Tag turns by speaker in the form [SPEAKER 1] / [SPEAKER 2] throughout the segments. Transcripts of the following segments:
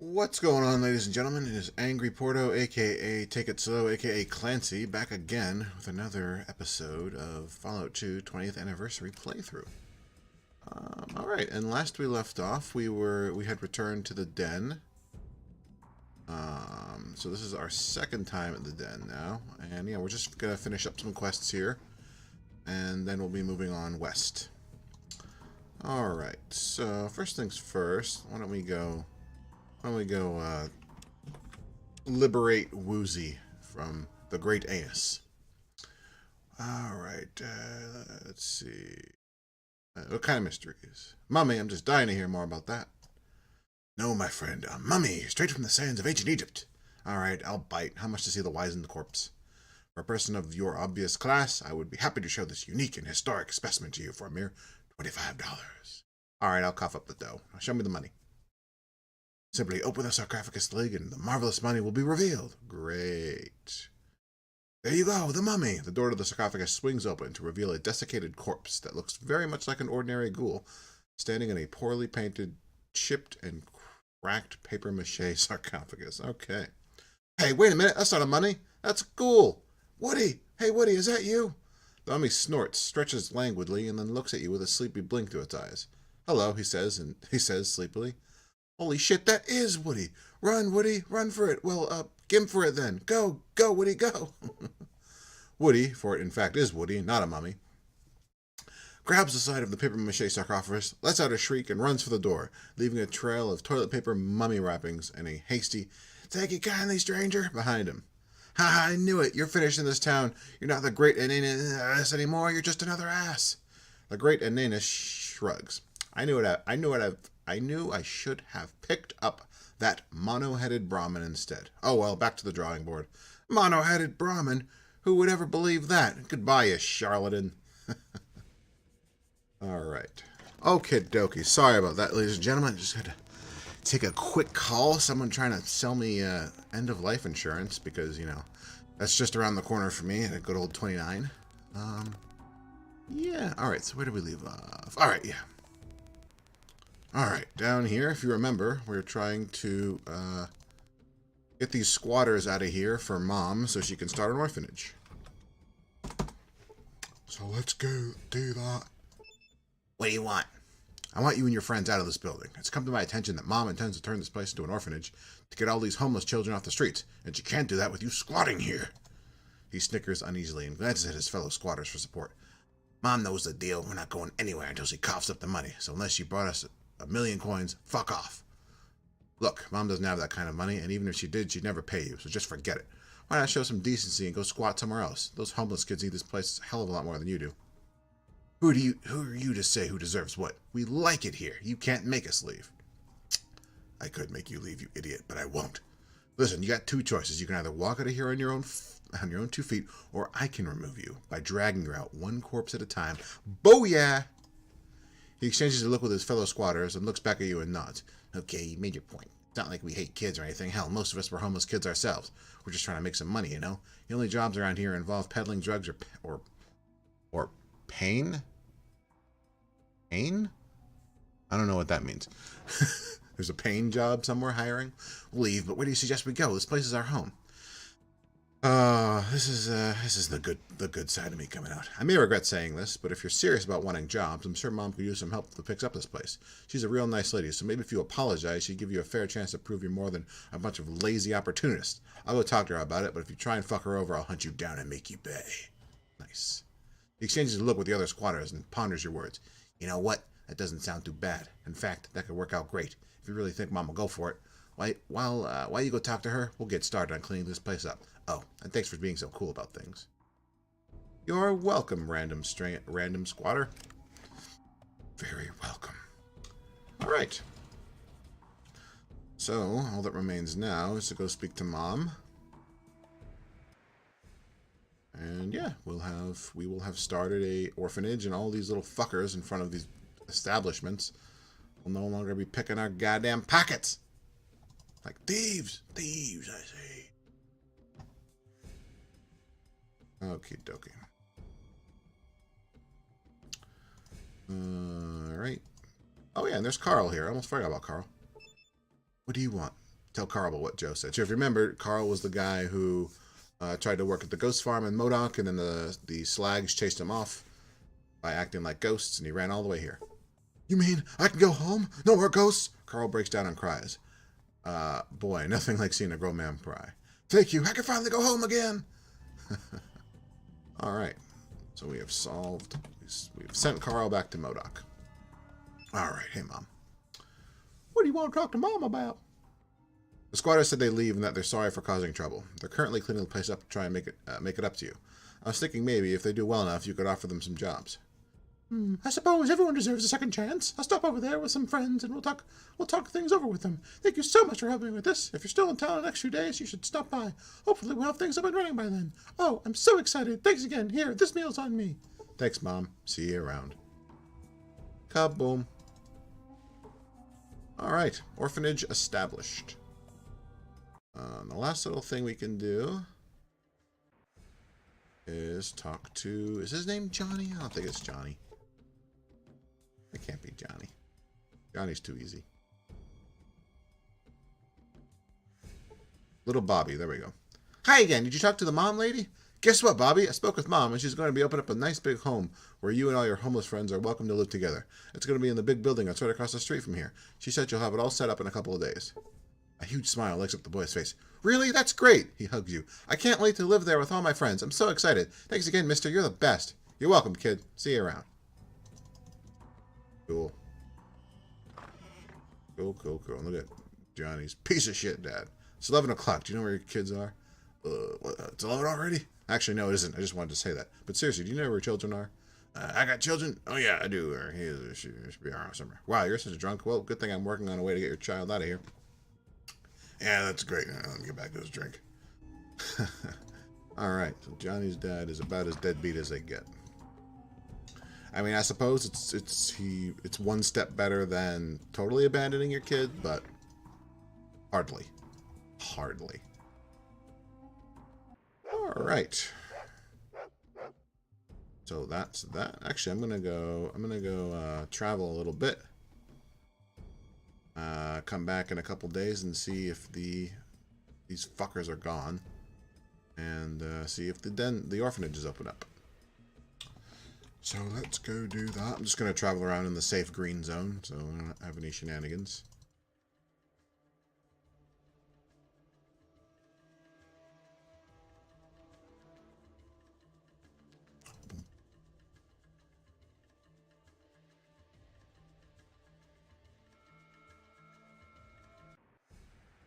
[SPEAKER 1] What's going on, ladies and gentlemen? It is Angry Porto, aka Take It Slow, aka Clancy, back again with another episode of Fallout 2 20th Anniversary playthrough. Alright, and last we left off, we had returned to the den. So this is our second time at the den now, and yeah, we're just gonna finish up some quests here, and then we'll be moving on west. Alright, so first things first, why don't we go liberate Woozy from the Great Anus. Alright, let's see. What kind of mysteries? Mummy, I'm just dying to hear more about that. No, my friend, a mummy, straight from the sands of ancient Egypt. Alright, I'll bite. How much to see the wizened corpse? For a person of your obvious class, I would be happy to show this unique and historic specimen to you for a mere $25. Alright, I'll cough up the dough. Now show me the money. Simply open the sarcophagus lid and the marvelous money will be revealed. Great. There you go, the mummy. The door to the sarcophagus swings open to reveal a desiccated corpse that looks very much like an ordinary ghoul, standing in a poorly painted, chipped, and cracked papier-mâché sarcophagus. Okay. Hey, wait a minute. That's not a mummy. That's a ghoul. Woody. Hey, Woody, is that you? The mummy snorts, stretches languidly, and then looks at you with a sleepy blink to its eyes. Hello, he says sleepily. Holy shit, that is Woody. Run, Woody, run for it. Well, gimp for it then. Go, Woody, go. Woody, for it in fact is Woody, not a mummy, grabs the side of the papier-mâché sarcophagus, lets out a shriek, and runs for the door, leaving a trail of toilet paper mummy wrappings and a hasty, "Thank you kindly, stranger," behind him. Ha, I knew it. You're finished in this town. You're not the great Ananus anymore. You're just another ass. The great Ananus shrugs. I knew I should have picked up that mono-headed Brahmin instead. Oh well, back to the drawing board. Mono-headed Brahmin? Who would ever believe that? Goodbye, you charlatan. Alright. Okie dokie. Sorry about that, ladies and gentlemen. Just had to take a quick call. Someone trying to sell me end-of-life insurance because, you know, that's just around the corner for me at a good old 29. Yeah. Alright, so where did we leave off? Alright, yeah. Alright, down here, if you remember, we're trying to get these squatters out of here for Mom so she can start an orphanage. So let's go do that. What do you want? I want you and your friends out of this building. It's come to my attention that Mom intends to turn this place into an orphanage to get all these homeless children off the streets, and she can't do that with you squatting here. He snickers uneasily and glances at his fellow squatters for support. Mom knows the deal. We're not going anywhere until she coughs up the money, so unless she brought us a million coins, fuck off. Look, Mom doesn't have that kind of money, and even if she did, she'd never pay you, so just forget it. Why not show some decency and go squat somewhere else? Those homeless kids need this place a hell of a lot more than you do. Who are you to say who deserves what? We like it here. You can't make us leave. I could make you leave, you idiot, but I won't. Listen, you got two choices. You can either walk out of here on your own 2 feet, or I can remove you by dragging you out one corpse at a time. Booyah! He exchanges a look with his fellow squatters and looks back at you and nods. Okay, you made your point. It's not like we hate kids or anything. Hell, most of us were homeless kids ourselves. We're just trying to make some money, you know? The only jobs around here involve peddling drugs or pain? Pain? I don't know what that means. There's a pain job somewhere hiring? We'll leave, but where do you suggest we go? This place is our home. This is the good side of me coming out. I may regret saying this, but if you're serious about wanting jobs, I'm sure Mom could use some help to fix up this place. She's a real nice lady, so maybe if you apologize, she'd give you a fair chance to prove you're more than a bunch of lazy opportunists. I'll go talk to her about it, but if you try and fuck her over, I'll hunt you down and make you pay. Nice. He exchanges a look with the other squatters and ponders your words. You know what? That doesn't sound too bad. In fact, that could work out great. If you really think Mom will go for it, while you go talk to her, we'll get started on cleaning this place up. Oh, and thanks for being so cool about things. You're welcome, random squatter. Very welcome. Alright. So, all that remains now is to go speak to Mom. And yeah, we will have started a orphanage, and all these little fuckers in front of these establishments will no longer be picking our goddamn pockets. Like thieves, I say. Okie dokie. Alright. Oh yeah, and there's Carl here. I almost forgot about Carl. What do you want? tell Carl about what Joe said. So if you remember, Carl was the guy who tried to work at the ghost farm in Modoc, and then the slags chased him off by acting like ghosts, and he ran all the way here. You mean I can go home? No more ghosts? Carl breaks down and cries. Boy, nothing like seeing a grown man cry. Thank you. I can finally go home again. All right. So we've sent Carl back to Modoc. All right. Hey, Mom. What do you want to talk to Mom about? The squatters said they leave and that they're sorry for causing trouble. They're currently cleaning the place up to try and make it up to you. I was thinking maybe if they do well enough, you could offer them some jobs. I suppose everyone deserves a second chance. I'll stop over there with some friends and we'll talk things over with them. Thank you so much for helping me with this. If you're still in town the next few days, you should stop by. Hopefully we'll have things up and running by then. Oh, I'm so excited. Thanks again. Here, this meal's on me. Thanks, Mom. See you around. Kaboom. Alright, orphanage established. The last little thing we can do is talk to... Is his name Johnny? I don't think it's Johnny. It can't be Johnny. Johnny's too easy. Little Bobby, there we go. Hi again, did you talk to the mom lady? Guess what, Bobby? I spoke with Mom, and she's going to be opening up a nice big home where you and all your homeless friends are welcome to live together. It's going to be in the big building that's right across the street from here. She said you'll have it all set up in a couple of days. A huge smile lights up the boy's face. Really? That's great! He hugs you. I can't wait to live there with all my friends. I'm so excited. Thanks again, mister. You're the best. You're welcome, kid. See you around. Cool. Cool. Look at Johnny's piece of shit dad. It's 11 o'clock. Do you know where your kids are? It's 11 already? Actually, no, it isn't. I just wanted to say that. But seriously, do you know where your children are? I got children? Oh, yeah, I do. Or he should be around somewhere. Wow, you're such a drunk. Well, good thing I'm working on a way to get your child out of here. Yeah, that's great. Let me get back to this drink. All right, so Johnny's dad is about as deadbeat as they get. I mean, I suppose it's one step better than totally abandoning your kid, but hardly. All right. So that's that. Actually, I'm gonna go travel a little bit. Come back in a couple days and see if these fuckers are gone, and see if the orphanage is open up. So let's go do that. I'm just gonna travel around in the safe green zone, so I don't have any shenanigans.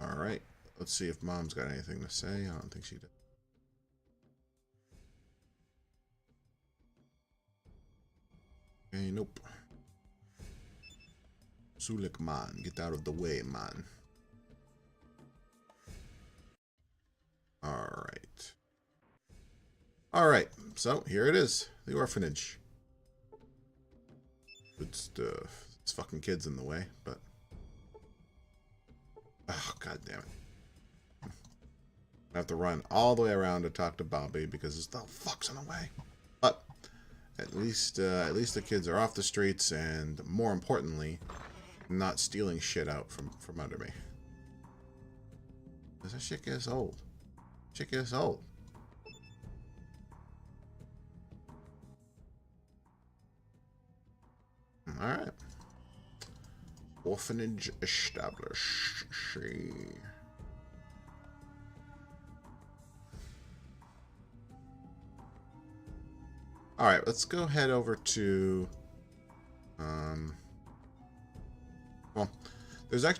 [SPEAKER 1] Alright, let's see if Mom's got anything to say. I don't think she does. Okay, nope. Sulik, man, get out of the way, man. Alright. Alright, so here it is. The orphanage. Good stuff. This fucking kid's in the way, but... Oh, god damn it. I have to run all the way around to talk to Bobby because the fuck's in the way. But at least the kids are off the streets and, more importantly, not stealing shit out from under me. Because that shit gets old. Shit gets old. Alright. Orphanage established. Alright, let's go head over to well,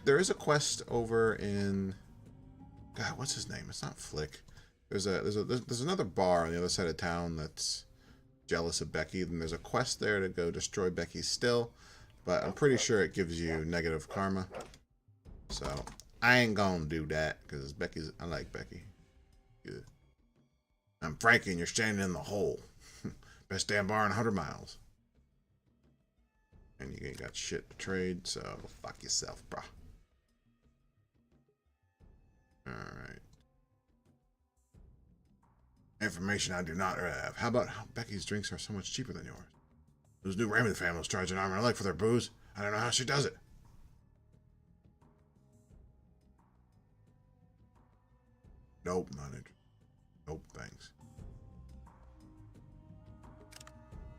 [SPEAKER 1] there is a quest over in God, what's his name? It's not Flick. There's another bar on the other side of town that's jealous of Becky, and there's a quest there to go destroy Becky's still. But I'm pretty sure it gives you negative karma. So, I ain't gonna do that, because I like Becky. Good. I'm Frankie, and you're standing in the hole. Best damn bar in 100 miles. And you ain't got shit to trade, so fuck yourself, brah. Alright. Information I do not have. How about how Becky's drinks are so much cheaper than yours? Those new Raymond families charge an arm and a leg for their booze. I don't know how she does it. Nope, not interested. Nope, thanks.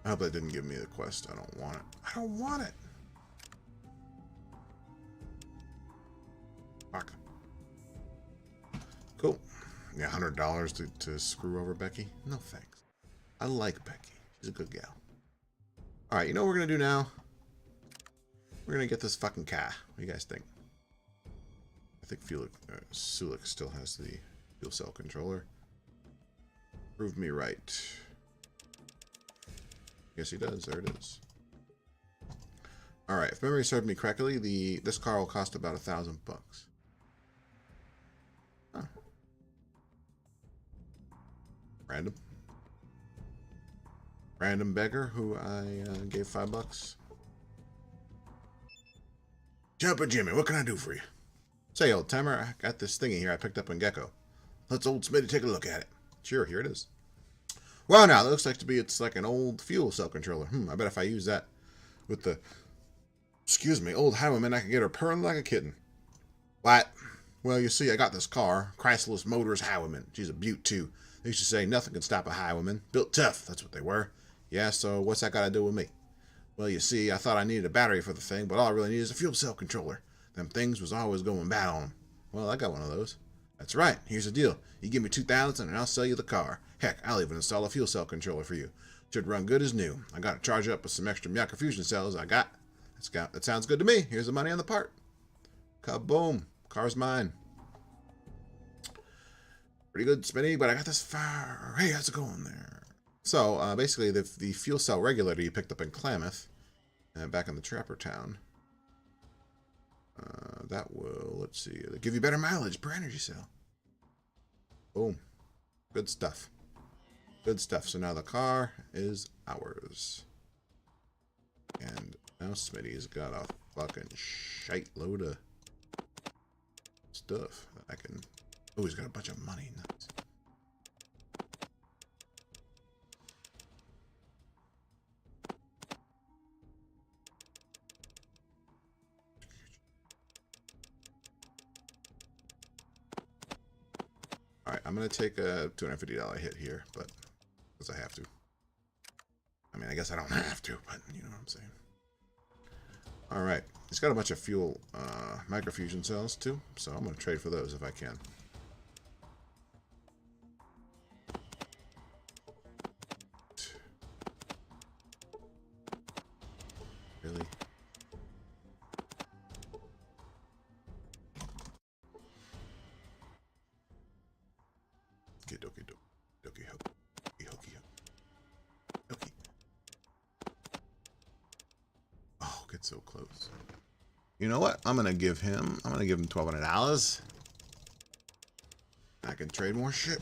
[SPEAKER 1] I hope that didn't give me the quest. I don't want it. I don't want it. Fuck. Cool. Yeah, $100 to screw over Becky? No thanks. I like Becky. She's a good gal. Alright, you know what we're going to do now? We're going to get this fucking car. What do you guys think? I think Sulik still has the fuel cell controller. Prove me right. Yes, he does. There it is. Alright, if memory served me correctly, this car will cost about $1,000. Huh. Random. Random beggar who I gave $5. Jumper Jimmy, what can I do for you? Say, old timer, I got this thingy here I picked up in Gecko. Let's old Smitty take a look at it. Sure, here it is. Well, now, it looks like it's like an old fuel cell controller. I bet if I use that with the, old Highwayman, I can get her purring like a kitten. What? Well, you see, I got this car, Chrysler's Motors Highwayman. She's a beaut, too. They used to say nothing could stop a Highwayman. Built tough, that's what they were. Yeah, so what's that got to do with me? Well, you see, I thought I needed a battery for the thing, but all I really need is a fuel cell controller. Them things was always going bad on them. Well, I got one of those. That's right. Here's the deal. You give me $2,000 and I'll sell you the car. Heck, I'll even install a fuel cell controller for you. Should run good as new. I got to charge it up with some extra microfusion cells I got. That sounds good to me. Here's the money on the part. Kaboom. Car's mine. Pretty good, Smitty, but I got this far. Hey, how's it going there? So, basically, the fuel cell regulator you picked up in Klamath, back in the Trapper Town, that will, let's see, give you better mileage per energy cell. Boom. Good stuff. Good stuff. So now the car is ours. And now Smitty's got a fucking shite load of stuff that I can... Oh, he's got a bunch of money. Nice. Alright, I'm going to take a $250 hit here, but because I have to. I mean, I guess I don't have to, but you know what I'm saying. Alright, he's got a bunch of fuel microfusion cells too, so I'm going to trade for those if I can. Really? Oh, get so close. You know what? I'm gonna give him $1,200. I can trade more shit.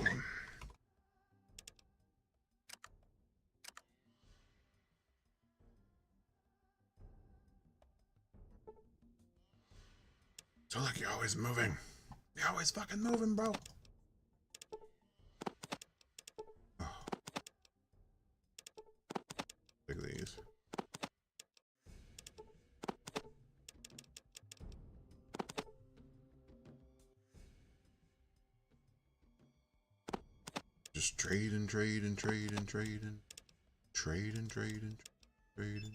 [SPEAKER 1] So like you're always moving. You're always fucking moving, bro. Oh. Take these. Just trade and trade and trade and trade and trade and trade and trade and.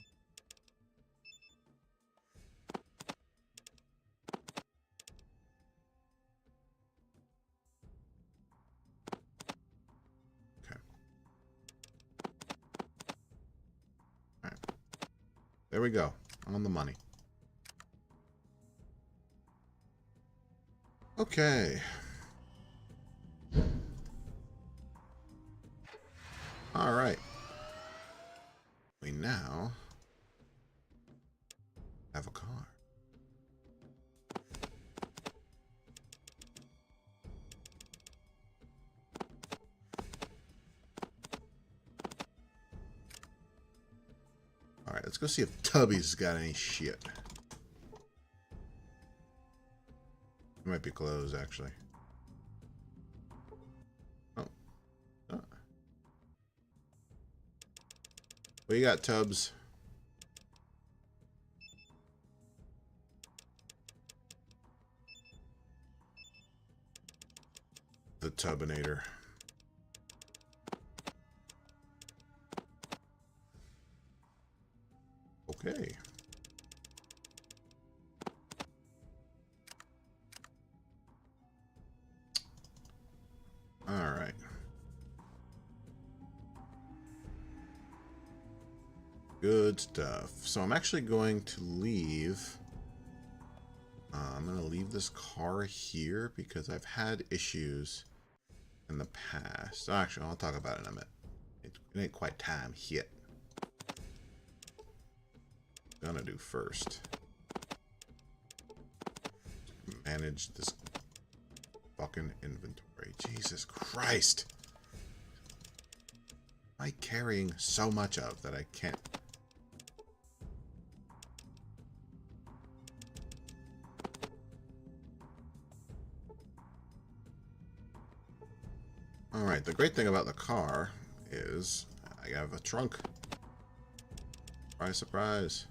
[SPEAKER 1] There we go. On the money. Okay. All right. We now have a car. All right, let's go see if Tubby's got any shit. It might be closed, actually. Oh. Oh. What you got, Tubbs? the Tubinator. Okay. All right. Good stuff. So I'm actually going to leave. I'm going to leave this car here because I've had issues in the past. Actually, I'll talk about it in a minute. It ain't quite time yet. Gonna do first. Manage this fucking inventory. Jesus Christ. Am I carrying so much of that I can't? Alright, the great thing about the car is I have a trunk. Surprise, surprise.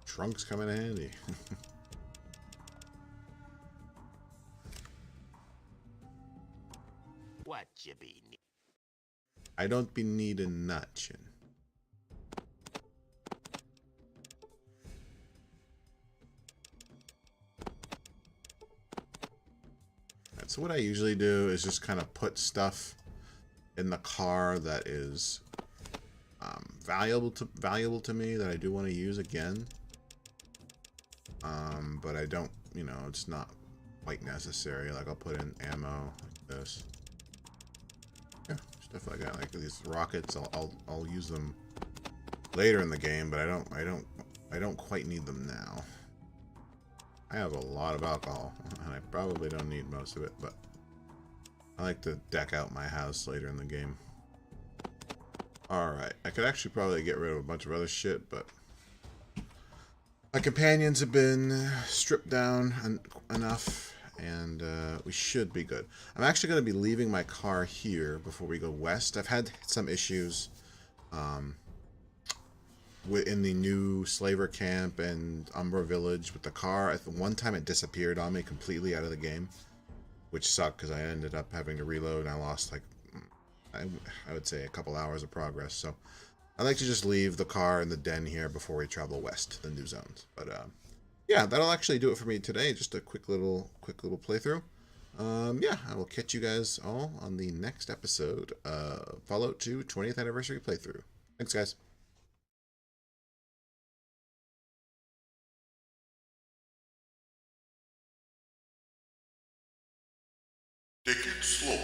[SPEAKER 1] Trunk's coming in handy.
[SPEAKER 2] What you be?
[SPEAKER 1] I don't be needing notching. So what I usually do is just kind of put stuff in the car that is valuable to me that I do want to use again. But I don't, you know, it's not quite necessary. Like I'll put in ammo like this. Yeah, stuff like that. Like these rockets, I'll use them later in the game, but I don't quite need them now. I have a lot of alcohol, and I probably don't need most of it, but I like to deck out my house later in the game. Alright, I could actually probably get rid of a bunch of other shit, but my companions have been stripped down enough, and we should be good. I'm actually going to be leaving my car here before we go west. I've had some issues in the new Slaver Camp and Umbra Village with the car. At one time it disappeared on me completely out of the game, which sucked because I ended up having to reload and I lost like I would say a couple hours of progress. So I like to just leave the car in the den here before we travel west to the new zones. But yeah, that'll actually do it for me today. Just a quick little playthrough. Yeah, I will catch you guys all on the next episode of Fallout 2 20th Anniversary playthrough. Thanks, guys.
[SPEAKER 3] Take it slow.